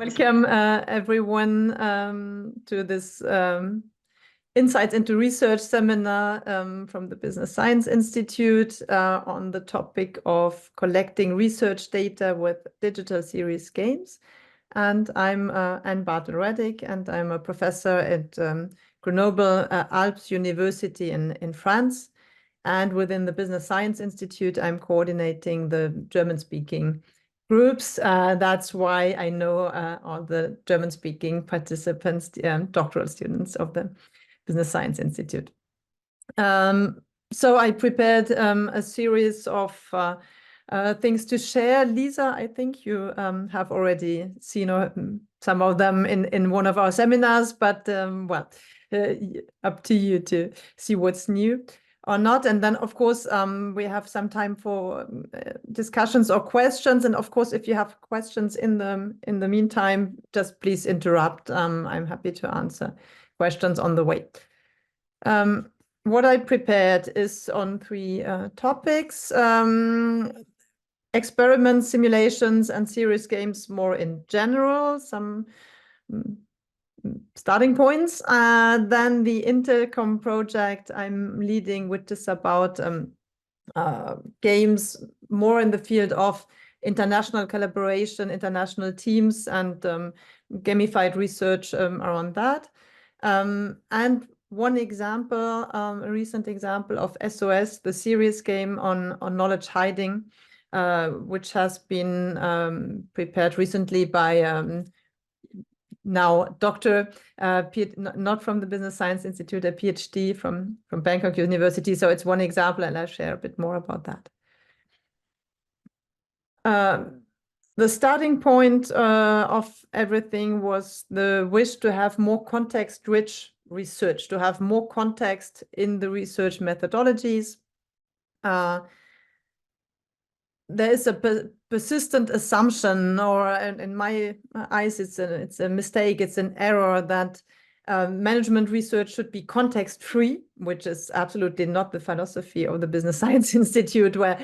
Welcome, everyone, to this Insights into Research seminar from the Business Science Institute on the topic of collecting research data with digital series games. And I'm Anne Bartel-Radic, and I'm a professor at Grenoble Alpes University in France. And within the Business Science Institute, I'm coordinating the German-speaking groups. That's why I know all the German-speaking participants, doctoral students of the Business Science Institute. So I prepared a series of things to share. Lisa, I think you have already seen some of them in one of our seminars, but well, up to you to see what's new or not. And then, of course, we have some time for discussions or questions. And of course, if you have questions in the meantime, just please interrupt. I'm happy to answer questions on the way. What I prepared is on three topics: experiments, simulations, and serious games more in general, some starting points. Then the Intercom project I'm leading, which is about games more in the field of international collaboration, international teams, and gamified research around that. And one example, a recent example of SOS, the serious game on knowledge hiding, which has been prepared recently by now Dr. not from the Business Science Institute, a PhD from Bangkok University. So it's one example, and I'll share a bit more about that. The starting point of everything was the wish to have more context-rich research, to have more context in the research methodologies. There is a persistent assumption, or in my eyes, it's a mistake, it's an error, that management research should be context-free, which is absolutely not the philosophy of the Business Science Institute, where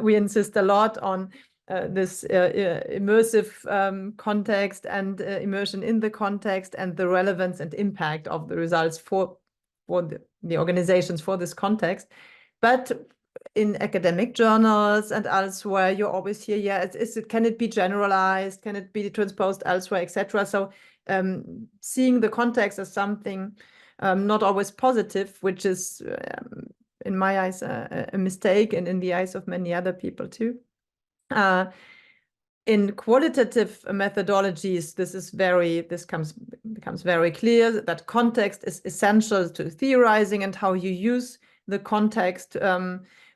we insist a lot on this immersive context and immersion in the context and the relevance and impact of the results for the organizations for this context. But in academic journals and elsewhere, you always hear, yeah, can it be generalized? Can it be transposed elsewhere, etc.? So seeing the context as something not always positive, which is, in my eyes, a mistake, and in the eyes of many other people too. In qualitative methodologies, this becomes very clear that context is essential to theorizing, and how you use the context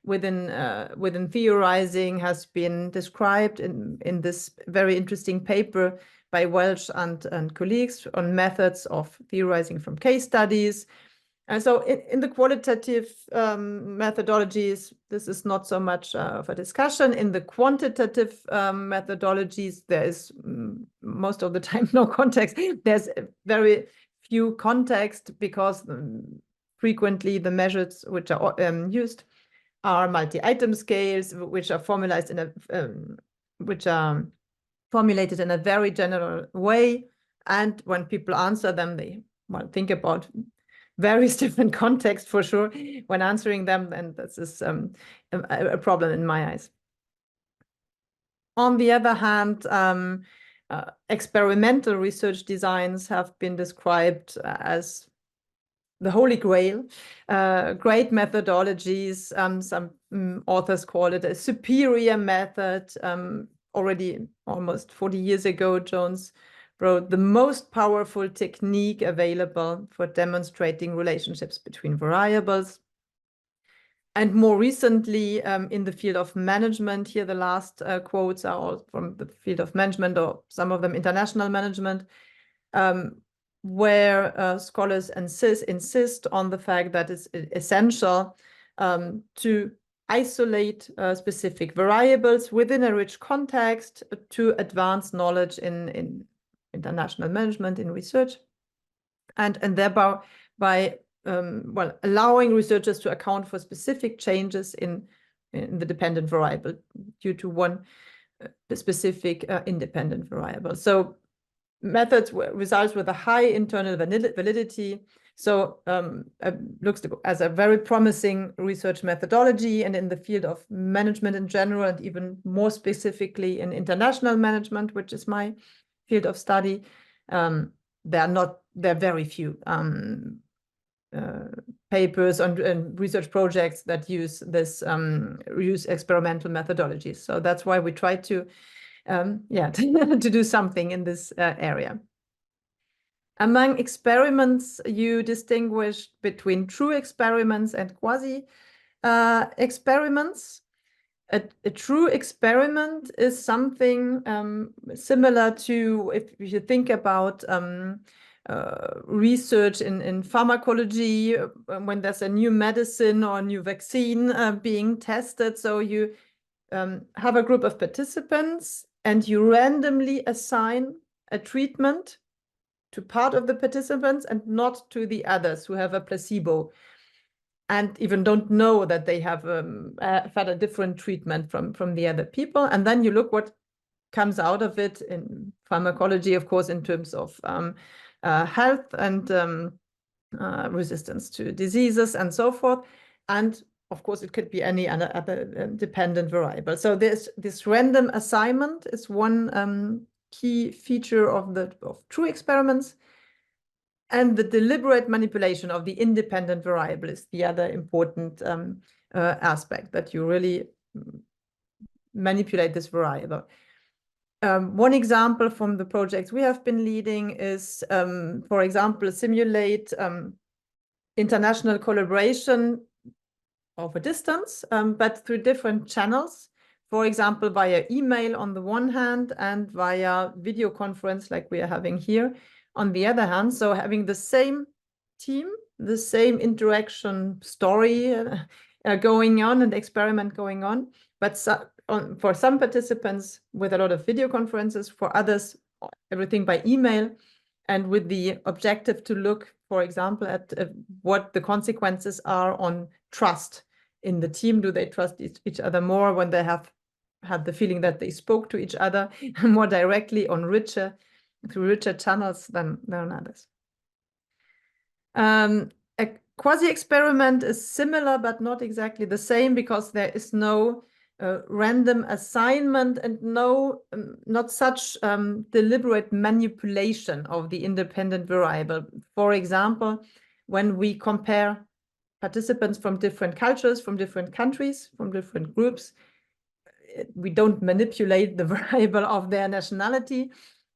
within theorizing has been described in this very interesting paper by Welch and colleagues on methods of theorizing from case studies. And so in the qualitative methodologies, this is not so much of a discussion. In the quantitative methodologies, there is most of the time no context. There's very few context, because frequently the measures which are used are multi-item scales, which are formulated in a very general way. And when people answer them, they think about various different contexts for sure when answering them, and this is a problem in my eyes. On the other hand, experimental research designs have been described as the holy grail, great methodologies. Some authors call it a superior method. Already almost 40 years ago, Jones wrote, the most powerful technique available for demonstrating relationships between variables. And more recently, in the field of management, here the last quotes are all from the field of management, or some of them international management, where scholars insist on the fact that it's essential to isolate specific variables within a rich context to advance knowledge in international management, in research, and thereby well, allowing researchers to account for specific changes in the dependent variable due to one specific independent variable. So methods results with a high internal validity. So looks as a very promising research methodology, and in the field of management in general, and even more specifically in international management, which is my field of study, there are very few papers and research projects that use this use experimental methodologies. So that's why we try to to do something in this area. Among experiments, you distinguish between true experiments and quasi experiments. A true experiment is something similar to, if you think about research in pharmacology, when there's a new medicine or a new vaccine being tested. So you have a group of participants and you randomly assign a treatment to part of the participants and not to the others who have a placebo and even don't know that they have had a different treatment from the other people. And then you look what comes out of it in pharmacology, of course, in terms of health and resistance to diseases and so forth. And of course, it could be any other dependent variable. So this random assignment is one key feature of true experiments. And the deliberate manipulation of the independent variable is the other important aspect, that you really manipulate this variable. One example from the projects we have been leading is, for example, simulate international collaboration over distance, but through different channels. For example, via email on the one hand and via video conference like we are having here on the other hand. So having the same team, the same interaction story going on and experiment going on, but for some participants with a lot of video conferences, for others, everything by email, and with the objective to look, for example, at what the consequences are on trust in the team. Do they trust each other more when they have had the feeling that they spoke to each other more directly through richer channels than others? A quasi-experiment is similar, but not exactly the same, because there is no random assignment and not such deliberate manipulation of the independent variable. For example, when we compare participants from different cultures, from different countries, from different groups, we don't manipulate the variable of their nationality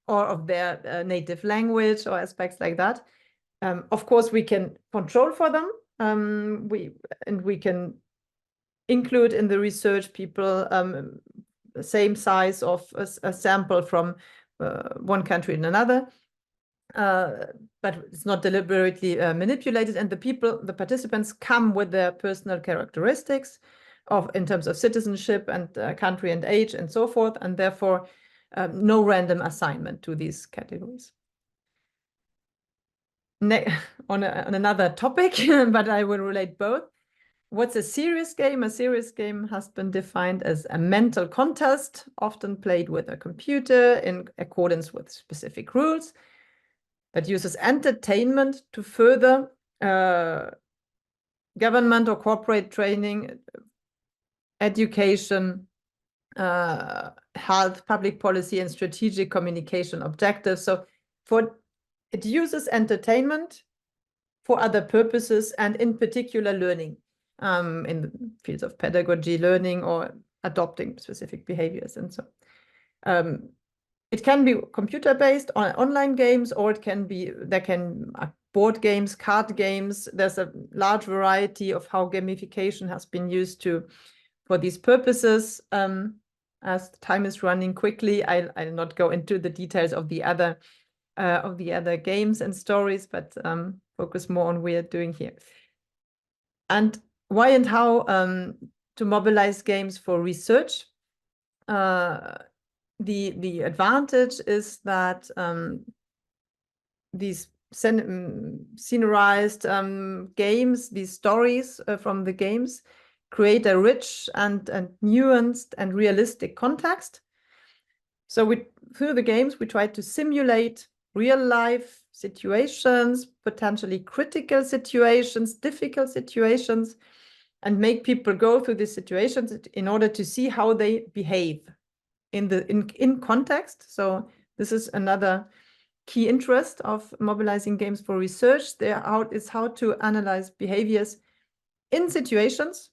or of their native language or aspects like that. Of course, we can control for them. We can include in the research people the same size of a sample from one country and another, but it's not deliberately manipulated. And the participants come with their personal characteristics in terms of citizenship and country and age and so forth, and therefore no random assignment to these categories. On another topic, but I will relate both. What's a serious game? A serious game has been defined as a mental contest, often played with a computer in accordance with specific rules, that uses entertainment to further government or corporate training, education, health, public policy, and strategic communication objectives. So it uses entertainment for other purposes, and in particular learning in the fields of pedagogy, learning, or adopting specific behaviors. And so it can be computer-based online games, or there can board games, card games. There's a large variety of how gamification has been used for these purposes. As time is running quickly, I'll not go into the details of the other games and stories, but focus more on what we're doing here. And why and how to mobilize games for research. The advantage is that these scenarized games, these stories from the games, create a rich and nuanced and realistic context. So through the games, we try to simulate real life situations, potentially critical situations, difficult situations, and make people go through these situations in order to see how they behave in context. So this is another key interest of mobilizing games for research. Is how to analyze behaviors in situations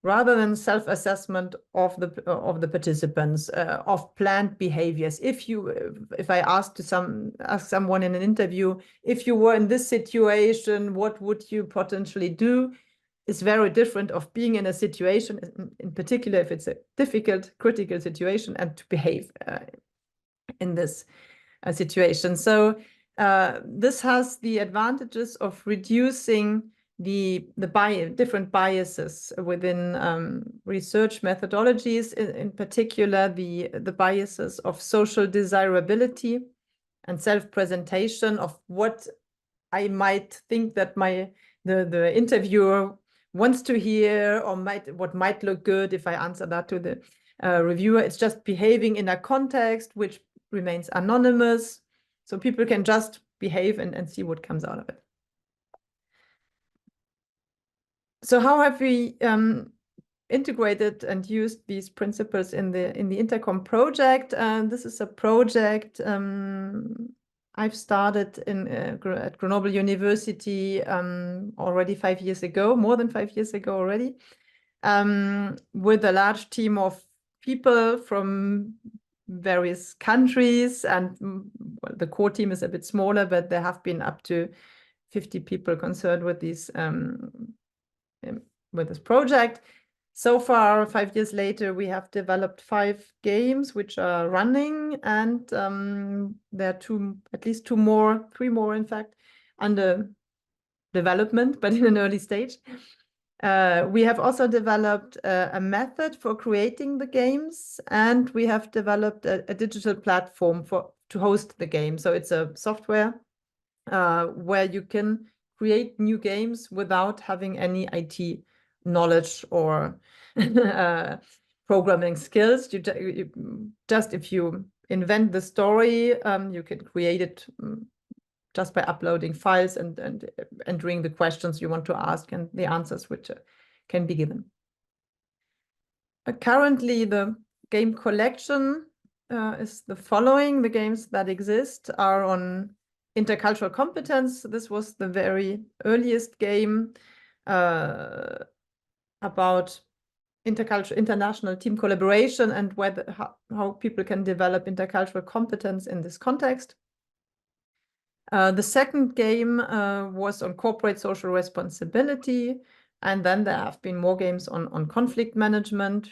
rather than self-assessment of the participants of planned behaviors. If I ask someone in an interview, if you were in this situation, what would you potentially do? Is very different of being in a situation, in particular if it's a difficult, critical situation, and to behave in this situation. So this has the advantages of reducing the different biases within research methodologies, in particular the biases of social desirability and self-presentation of what I might think that the interviewer wants to hear, or what might look good if I answer that to the reviewer. It's just behaving in a context which remains anonymous, so people can just behave and see what comes out of it. So how have we integrated and used these principles in the Intercom project? This is a project I've started at Grenoble University already 5 years ago, more than 5 years ago already, with a large team of people from various countries, and well, the core team is a bit smaller, but there have been up to 50 people concerned with this project. So far, 5 years later, we have developed 5 games which are running, and there are at least 3 more, in fact, under development, but in an early stage. We have also developed a method for creating the games, and we have developed a digital platform to host the game. So it's a software where you can create new games without having any IT knowledge or programming skills. If you invent the story, you can create it just by uploading files and entering the questions you want to ask and the answers which can be given. Currently, the game collection is the following. The games that exist are on intercultural competence. This was the very earliest game about international team collaboration and how people can develop intercultural competence in this context. The second game was on corporate social responsibility, and then there have been more games on conflict management,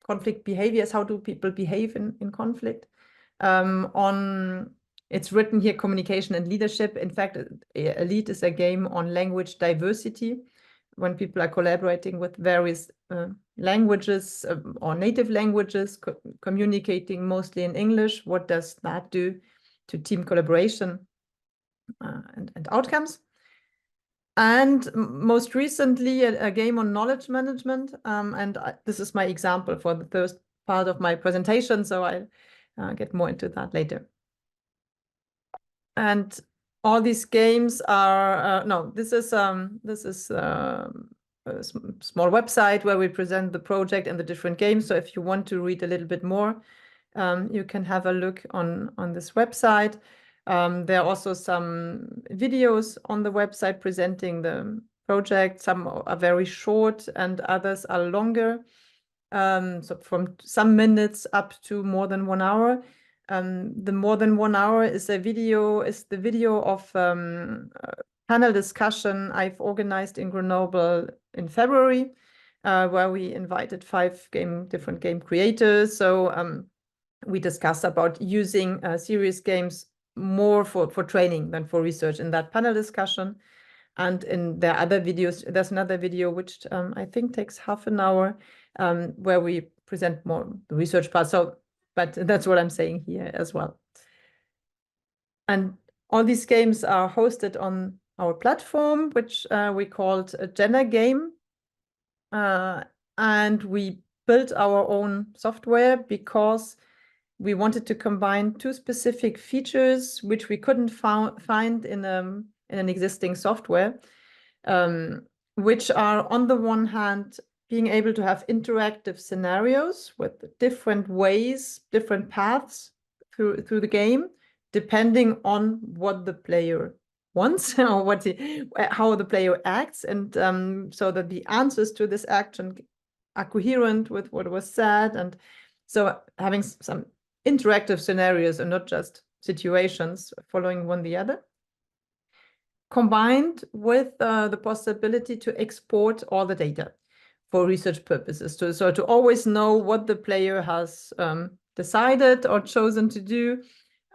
conflict behaviors, how do people behave in conflict. It's written here, communication and leadership. In fact, Elite is a game on language diversity, when people are collaborating with various languages or native languages, communicating mostly in English. What does that do to team collaboration and outcomes? And most recently, a game on knowledge management. This is my example for the first part of my presentation, so I'll get more into that later. And all these games are this is a small website where we present the project and the different games. So if you want to read a little bit more, you can have a look on this website. There are also some videos on the website presenting the project. Some are very short and others are longer. So from some minutes up to more than 1 hour. The more than 1 hour is the video of panel discussion I've organized in Grenoble in February, where we invited 5 different game creators. So we discussed about using serious games more for training than for research in that panel discussion. And in the other videos, there's another video which I think takes half an hour, where we present more the research part. But that's what I'm saying here as well. And all these games are hosted on our platform, which we called a Jenna Game. And we built our own software because we wanted to combine two specific features which we couldn't find in an existing software, which are, on the one hand, being able to have interactive scenarios with different ways, different paths through the game, depending on what the player wants or how the player acts, and so that the answers to this action are coherent with what was said, and so having some interactive scenarios and not just situations following one the other, combined with the possibility to export all the data for research purposes. So to always know what the player has decided or chosen to do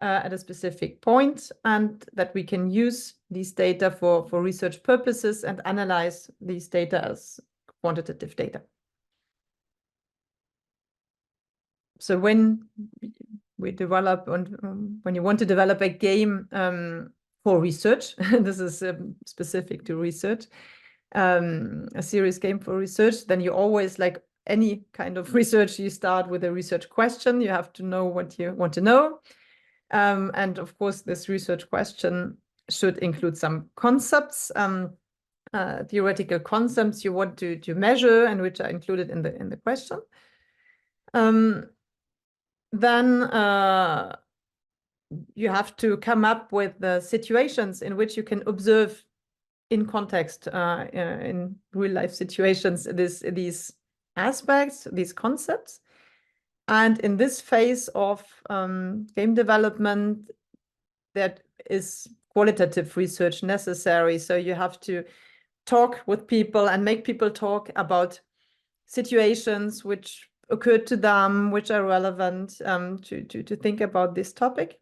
at a specific point, and that we can use these data for research purposes and analyze these data as quantitative data. So when we develop, and when you want to develop a game for research, this is specific to research, a serious game for research, then you always, like any kind of research, you start with a research question. You have to know what you want to know. And of course, this research question should include some concepts, theoretical concepts you want to measure and which are included in the question. Then you have to come up with the situations in which you can observe in context, in real life situations, these aspects, these concepts. And in this phase of game development, that is qualitative research necessary. So you have to talk with people and make people talk about situations which occurred to them, which are relevant to think about this topic,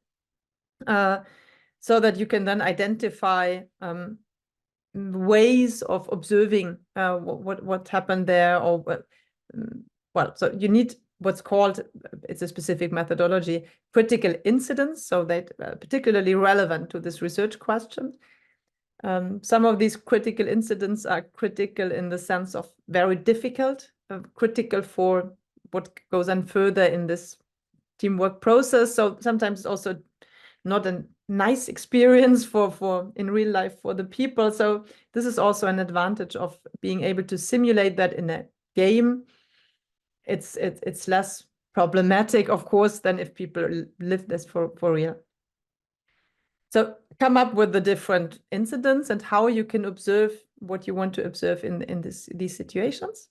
so that you can then identify ways of observing what happened there, or well, so you need what's called, it's a specific methodology, critical incidents, so that particularly relevant to this research question. Some of these critical incidents are critical in the sense of very difficult, critical for what goes on further in this teamwork process. So sometimes it's also not a nice experience for in real life for the people. So this is also an advantage of being able to simulate that in a game. It's less problematic, of course, than if people live this for real. So come up with the different incidents and how you can observe what you want to observe in these situations.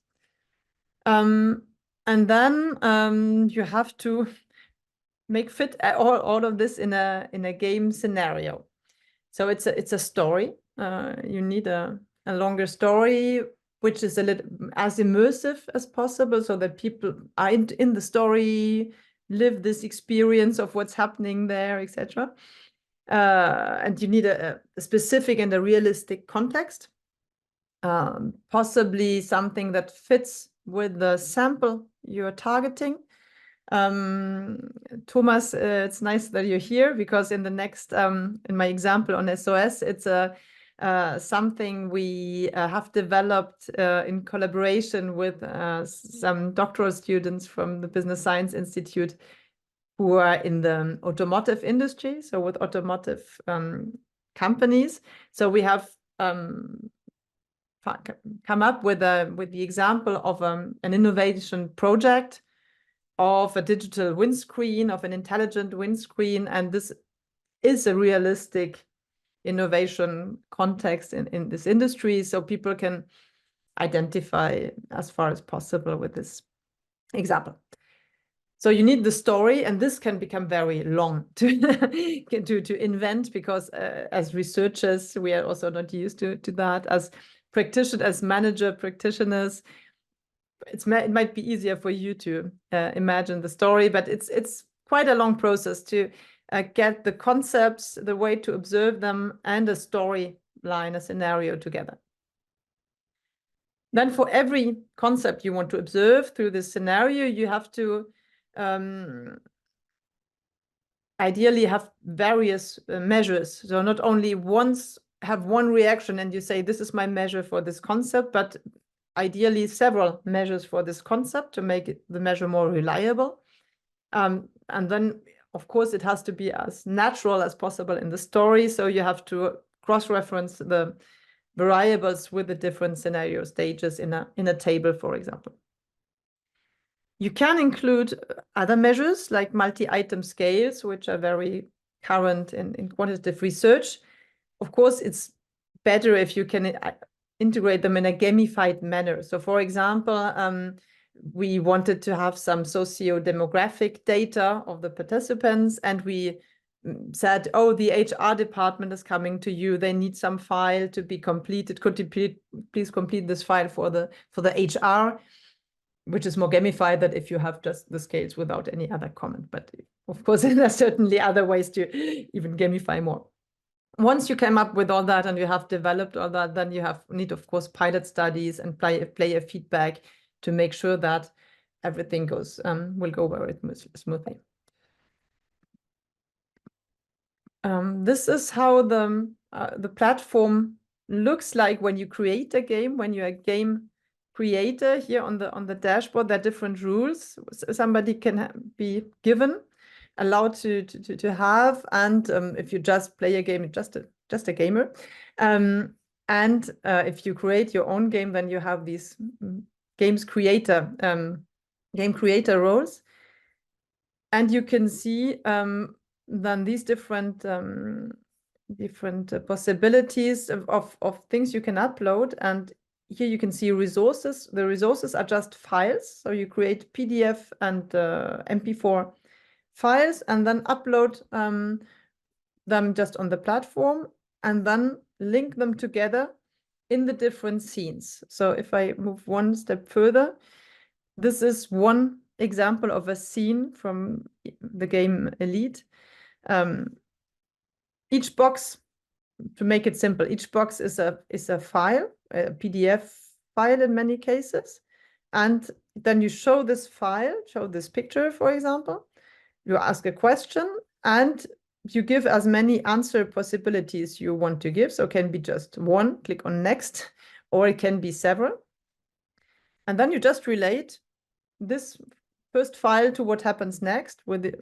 And then you have to make fit all of this in a game scenario. So it's a story. You need a longer story, which is a little as immersive as possible, so that people are in the story, live this experience of what's happening there, etc. And you need a specific and a realistic context, possibly something that fits with the sample you're targeting. Thomas, it's nice that you're here, because in the next, in my example on SOS, it's something we have developed in collaboration with some doctoral students from the Business Science Institute who are in the automotive industry, so with automotive companies. So we have come up with the example of an innovation project of a digital windscreen, of an intelligent windscreen, and this is a realistic innovation context in this industry, so people can identify as far as possible with this example. So you need the story, and this can become very long to invent, because as researchers, we are also not used to that. As practitioners, as manager practitioners, it might be easier for you to imagine the story, but it's quite a long process to get the concepts, the way to observe them, and a storyline, a scenario together. Then for every concept you want to observe through this scenario, you have to ideally have various measures. So not only have one reaction and you say, this is my measure for this concept, but ideally several measures for this concept to make the measure more reliable. And then, of course, it has to be as natural as possible in the story. So you have to cross-reference the variables with the different scenario stages in a table, for example. You can include other measures like multi-item scales, which are very current in quantitative research. Of course, it's better if you can integrate them in a gamified manner. So, for example, we wanted to have some socio-demographic data of the participants, and we said, oh, the HR department is coming to you. They need some file to be completed. Could you please complete this file for the HR? Which is more gamified than if you have just the scales without any other comment. But of course, there are certainly other ways to even gamify more. Once you came up with all that and you have developed all that, then you need, of course, pilot studies and player feedback to make sure that everything will go very smoothly. This is how the platform looks like when you create a game, when you're a game creator. Here on the dashboard, there are different rules somebody can be given, allowed to have, and if you just play a game, just a gamer. And if you create your own game, then you have these game creator roles, and you can see then these different possibilities of things you can upload. And here you can see resources. The resources are just files. So you create PDF and MP4 files and then upload them just on the platform and then link them together in the different scenes. So if I move one step further, this is one example of a scene from the game Elite. Each box, to make it simple, each box is a file, a PDF file in many cases. And then you show this file, show this picture, for example. You ask a question and you give as many answer possibilities you want to give. So it can be just one, click on next, or it can be several. And then you just relate this first file to what happens next with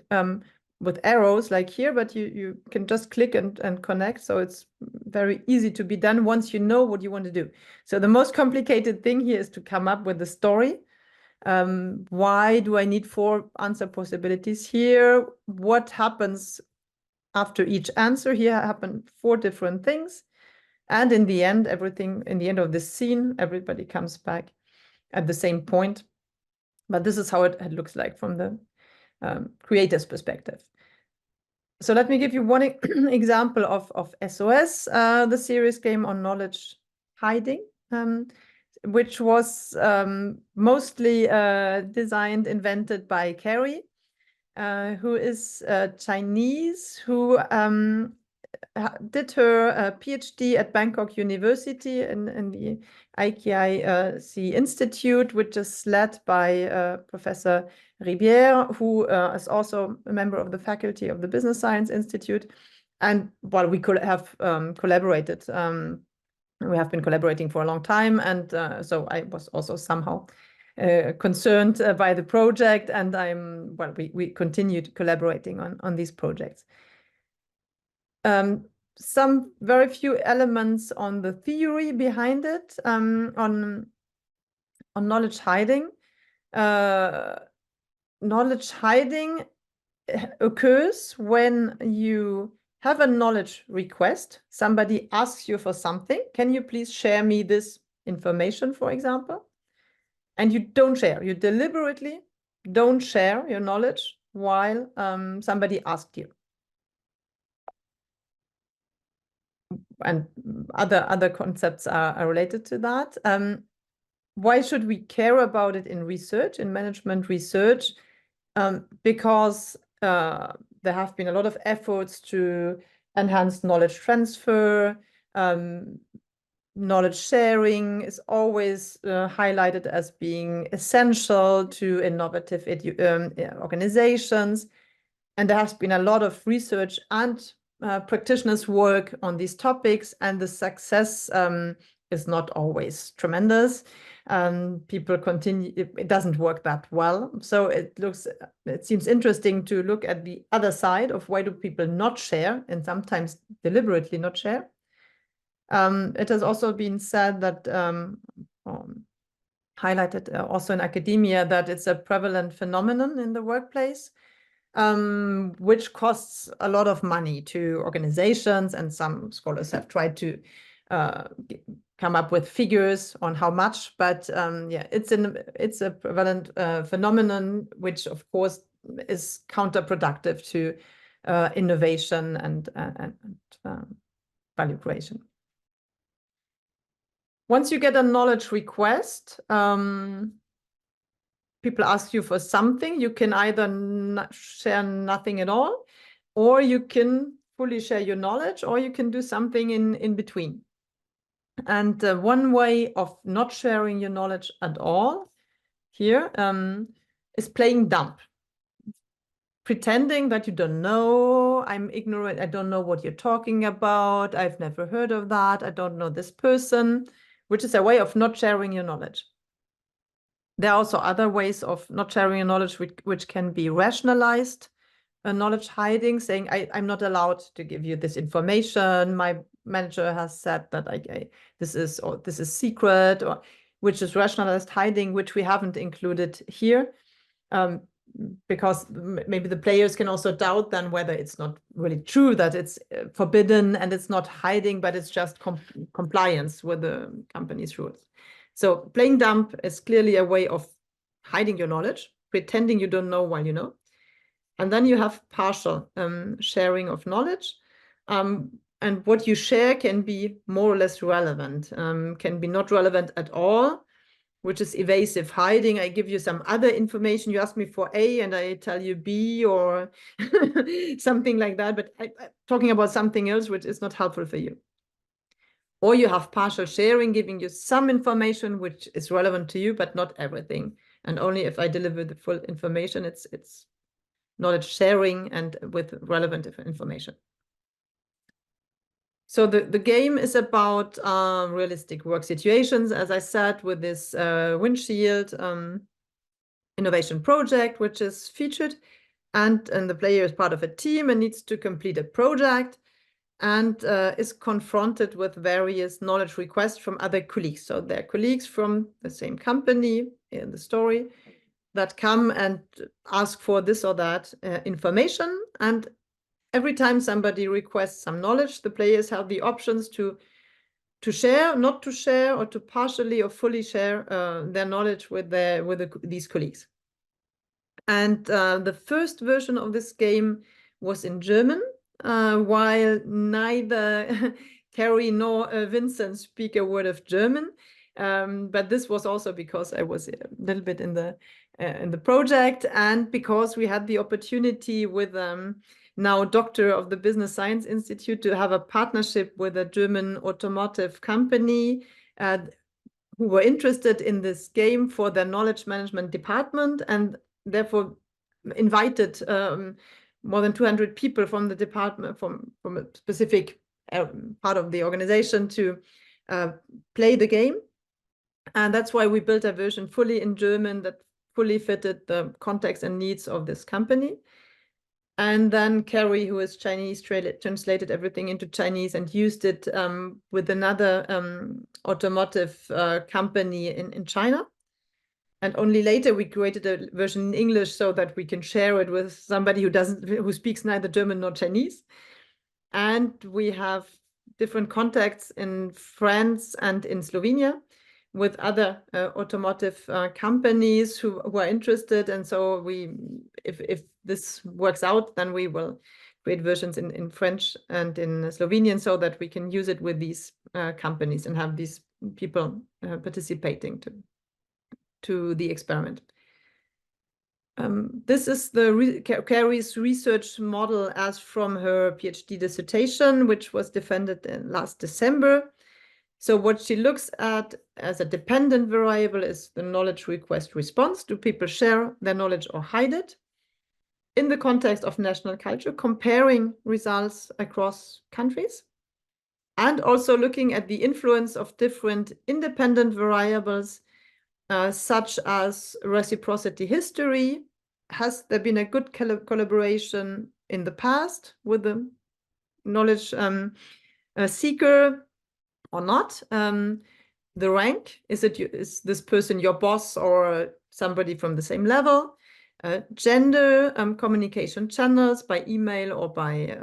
arrows like here, but you can just click and connect. So it's very easy to be done once you know what you want to do. So the most complicated thing here is to come up with the story. Why do I need 4 answer possibilities here? What happens after each answer? Here happen 4 different things. And in the end, in the end of this scene, everybody comes back at the same point. But this is how it looks like from the creator's perspective. So let me give you one example of SOS, the series game on knowledge hiding, which was mostly invented by Carrie, who is Chinese, who did her PhD at Bangkok University in the IKIC Institute, which is led by Professor Ribière, who is also a member of the faculty of the Business Science Institute. And while we could have collaborated, we have been collaborating for a long time. And so I was also somehow concerned by the project, and we continued collaborating on these projects. Some very few elements on the theory behind it, on knowledge hiding. Knowledge hiding occurs when you have a knowledge request. Somebody asks you for something. Can you please share me this information, for example? And you don't share. You deliberately don't share your knowledge while somebody asked you. And other concepts are related to that. Why should we care about it in research, in management research? Because there have been a lot of efforts to enhance knowledge transfer. Knowledge sharing is always highlighted as being essential to innovative organizations. And there has been a lot of research and practitioners work on these topics, and the success is not always tremendous. people continue, it doesn't work that well. So it seems interesting to look at the other side of why do people not share, and sometimes deliberately not share. It has also been said that, highlighted also in academia, that it's a prevalent phenomenon in the workplace, which costs a lot of money to organizations, and some scholars have tried to come up with figures on how much, but yeah, it's a prevalent phenomenon, which of course is counterproductive to innovation and value creation. Once you get a knowledge request, people ask you for something, you can either share nothing at all, or you can fully share your knowledge, or you can do something in between. And one way of not sharing your knowledge at all here is playing dumb. Pretending that you don't know, I'm ignorant, I don't know what you're talking about, I've never heard of that, I don't know this person, which is a way of not sharing your knowledge. There are also other ways of not sharing your knowledge which can be rationalized. Knowledge hiding, saying, I'm not allowed to give you this information. My manager has said that this is secret, or which is rationalized hiding, which we haven't included here, because maybe the players can also doubt then whether it's not really true that it's forbidden and it's not hiding, but it's just compliance with the company's rules. So playing dumb is clearly a way of hiding your knowledge, pretending you don't know while you know. And then you have partial sharing of knowledge. And what you share can be more or less relevant, can be not relevant at all, which is evasive hiding. I give you some other information. You ask me for A and I tell you B, or something like that. But I'm talking about something else which is not helpful for you. Or you have partial sharing, giving you some information which is relevant to you, but not everything. And only if I deliver the full information, it's knowledge sharing and with relevant information. So the game is about realistic work situations, as I said, with this windshield innovation project, which is featured, and the player is part of a team and needs to complete a project, and is confronted with various knowledge requests from other colleagues. So they're colleagues from the same company in the story that come and ask for this or that information. And every time somebody requests some knowledge, the players have the options to share, not to share, or to partially or fully share their knowledge with these colleagues. And the first version of this game was in German, while neither Carrie nor Vincent speak a word of German. But this was also because I was a little bit in the project, and because we had the opportunity with now doctor of the Business Science Institute to have a partnership with a German automotive company who were interested in this game for their knowledge management department, and therefore invited more than 200 people from the department, from a specific part of the organization, to play the game. And that's why we built a version fully in German that fully fitted the context and needs of this company. And then Carrie, who is Chinese, translated everything into Chinese and used it with another automotive company in China. And only later we created a version in English so that we can share it with somebody who speaks neither German nor Chinese. And we have different contacts in France and in Slovenia with other automotive companies who are interested. And so if this works out, then we will create versions in French and in Slovenian so that we can use it with these companies and have these people participating to the experiment. This is Carrie's research model as from her PhD dissertation, which was defended last December. So what she looks at as a dependent variable is the knowledge request response. Do people share their knowledge or hide it? In the context of national culture, comparing results across countries, and also looking at the influence of different independent variables such as reciprocity history. Has there been a good collaboration in the past with the knowledge seeker or not? The rank, is this person your boss or somebody from the same level? Gender, communication channels by email or by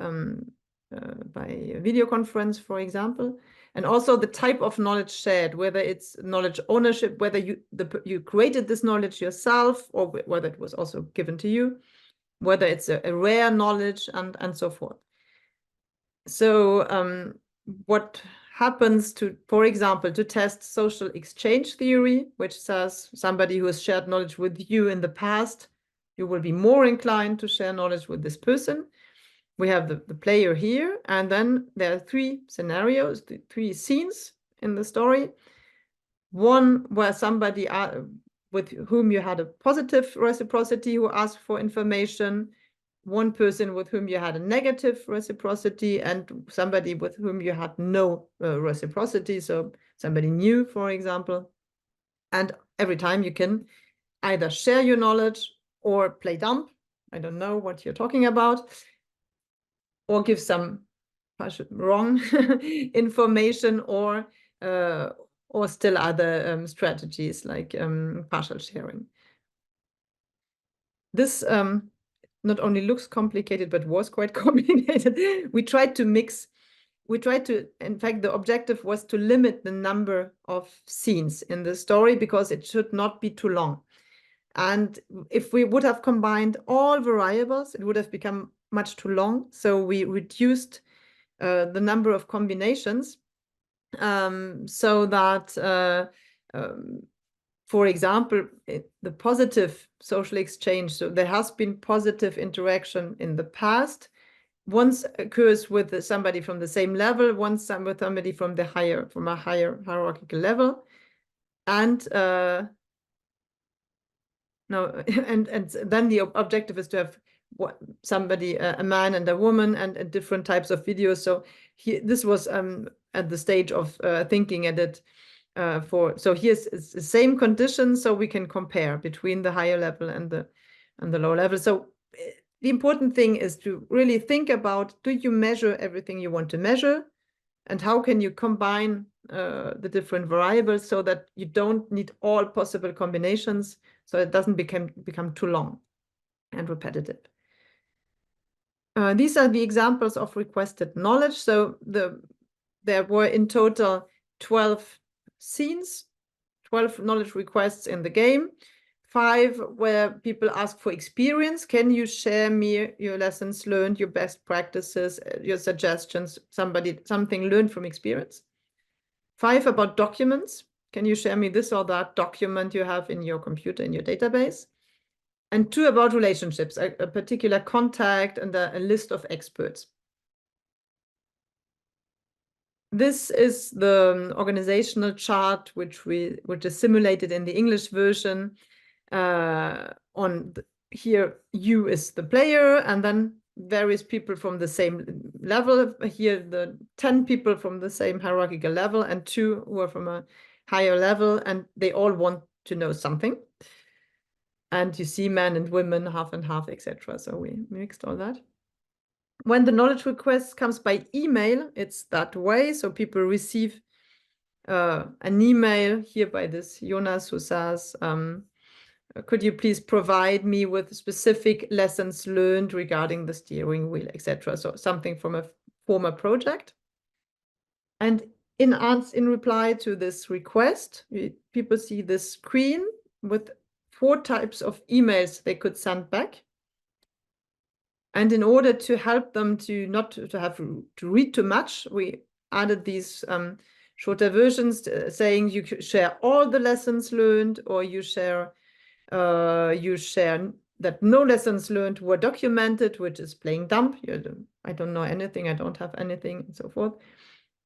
video conference, for example. And also the type of knowledge shared, whether it's knowledge ownership, whether you created this knowledge yourself or whether it was also given to you, whether it's a rare knowledge and so forth. So what happens to, for example, to test social exchange theory, which says somebody who has shared knowledge with you in the past, you will be more inclined to share knowledge with this person. We have the player here, and then there are three scenarios, three scenes in the story. One where somebody with whom you had a positive reciprocity who asked for information, one person with whom you had a negative reciprocity, and somebody with whom you had no reciprocity, so somebody new, for example. And every time you can either share your knowledge or play dumb. I don't know what you're talking about, or give some wrong information, or still other strategies like partial sharing. This not only looks complicated, but was quite complicated. We tried to, in fact, the objective was to limit the number of scenes in the story because it should not be too long. And if we would have combined all variables, it would have become much too long. So we reduced the number of combinations so that, for example, the positive social exchange, so there has been positive interaction in the past, once occurs with somebody from the same level, once with somebody from a higher hierarchical level, and then the objective is to have somebody, a man and a woman, and different types of videos. So this was at the stage of thinking at it. So here's the same conditions, so we can compare between the higher level and the lower level. So the important thing is to really think about, do you measure everything you want to measure, and how can you combine the different variables so that you don't need all possible combinations, so it doesn't become too long and repetitive. These are the examples of requested knowledge. So there were in total 12 scenes, 12 knowledge requests in the game, 5 where people ask for experience. Can you share me your lessons learned, your best practices, your suggestions, something learned from experience? 5 about documents. Can you share me this or that document you have in your computer, in your database? And 2 about relationships, a particular contact and a list of experts. This is the organizational chart which is simulated in the English version. Here, you is the player, and then various people from the same level. Here, the 10 people from the same hierarchical level, and 2 who are from a higher level, and they all want to know something. And you see men and women, half and half, etc. So we mixed all that. When the knowledge request comes by email, it's that way. So people receive an email here by this Jonas who says, could you please provide me with specific lessons learned regarding the steering wheel, etc. So something from a former project. And in reply to this request, people see this screen with 4 types of emails they could send back. And in order to help them to not to have to read too much, we added these shorter versions saying you share all the lessons learned, or you share that no lessons learned were documented, which is playing dumb. I don't know anything, I don't have anything, and so forth.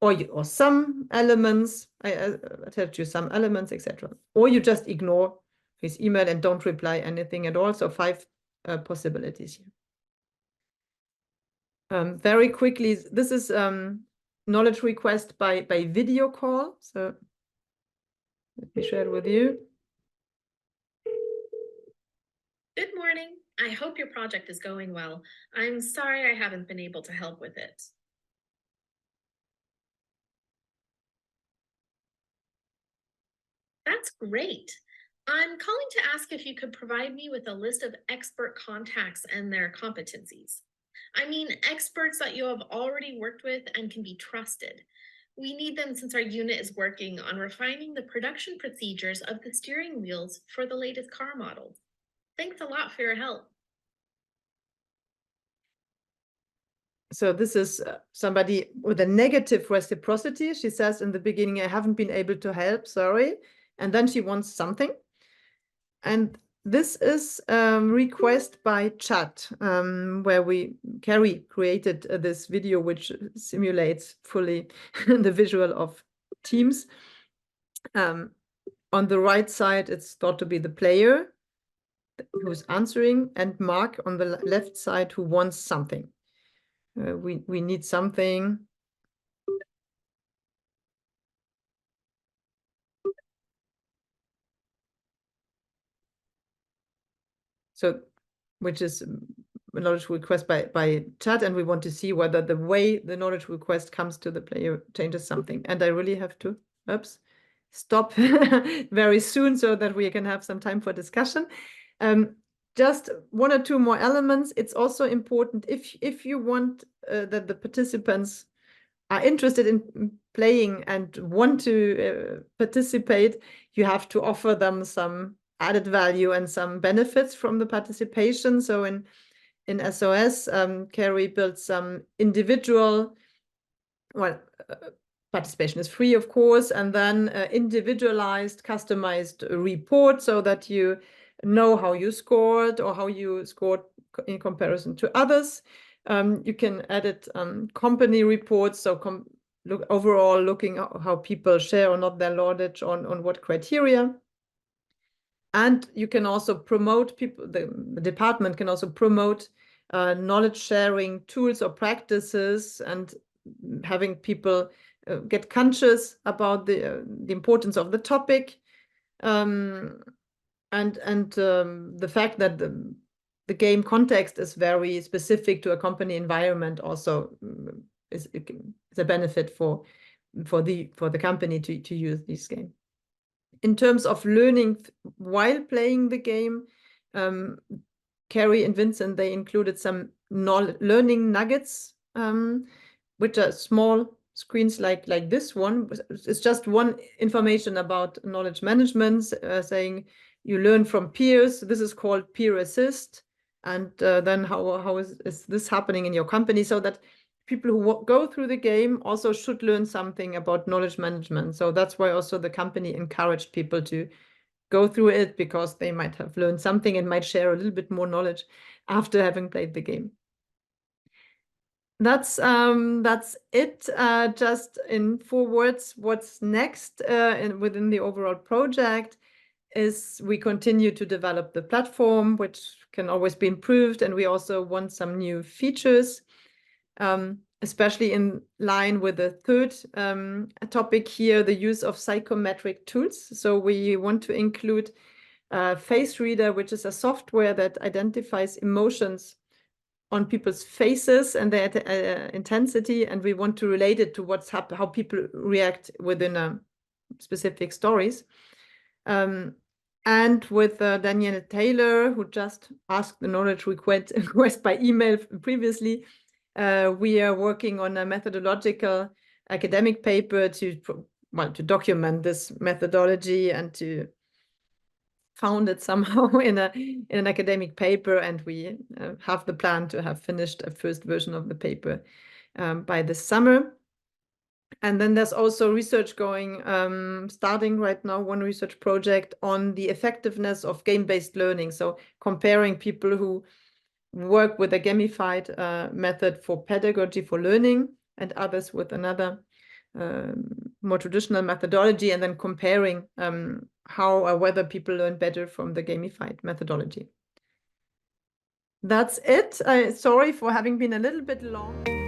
Or some elements, I told you some elements, etc. Or you just ignore his email and don't reply anything at all. So 5 possibilities here. Very quickly, this is knowledge request by video call. So let me share it with you. Good morning. I hope your project is going well. I'm sorry I haven't been able to help with it. That's great. I'm calling to ask if you could provide me with a list of expert contacts and their competencies. I mean, experts that you have already worked with and can be trusted. We need them since our unit is working on refining the production procedures of the steering wheels for the latest car models. Thanks a lot for your help. So this is somebody with a negative reciprocity. She says in the beginning, I haven't been able to help, sorry. And then she wants something. And this is a request by chat, where Carrie created this video, which simulates fully the visual of Teams. On the right side, it's thought to be the player who's answering, and Mark on the left side who wants something. We need something. So, which is a knowledge request by chat, and we want to see whether the way the knowledge request comes to the player changes something. And I really have to, stop very soon so that we can have some time for discussion. Just one or two more elements. It's also important if you want that the participants are interested in playing and want to participate, you have to offer them some added value and some benefits from the participation. So in SOS, Carrie built some individual, participation is free, of course, and then individualized, customized report so that you know how you scored or how you scored in comparison to others. You can edit company reports, so overall looking at how people share or not their knowledge on what criteria. And you can also promote people, the department can also promote knowledge sharing tools or practices, and having people get conscious about the importance of the topic, and the fact that the game context is very specific to a company environment also is a benefit for the company to use this game. In terms of learning while playing the game, Carrie and Vincent, they included some learning nuggets, which are small screens like this one. It's just one information about knowledge management, saying you learn from peers. This is called peer assist. And then how is this happening in your company, so that people who go through the game also should learn something about knowledge management. So that's why also the company encouraged people to go through it, because they might have learned something and might share a little bit more knowledge after having played the game. That's it. Just in 4 words, what's next within the overall project is we continue to develop the platform, which can always be improved, and we also want some new features, especially in line with the third topic here, the use of psychometric tools. So we want to include Face Reader, which is a software that identifies emotions on people's faces and their intensity, and we want to relate it to how people react within specific stories. And with Danielle Taylor, who just asked the knowledge request by email previously, we are working on a methodological academic paper to document this methodology and to found it somehow in an academic paper, and we have the plan to have finished a first version of the paper by this summer. And then there's also research going, starting right now, one research project on the effectiveness of game-based learning. So comparing people who work with a gamified method for pedagogy, for learning, and others with another more traditional methodology, and then comparing how or whether people learn better from the gamified methodology. That's it. Sorry for having been a little bit long.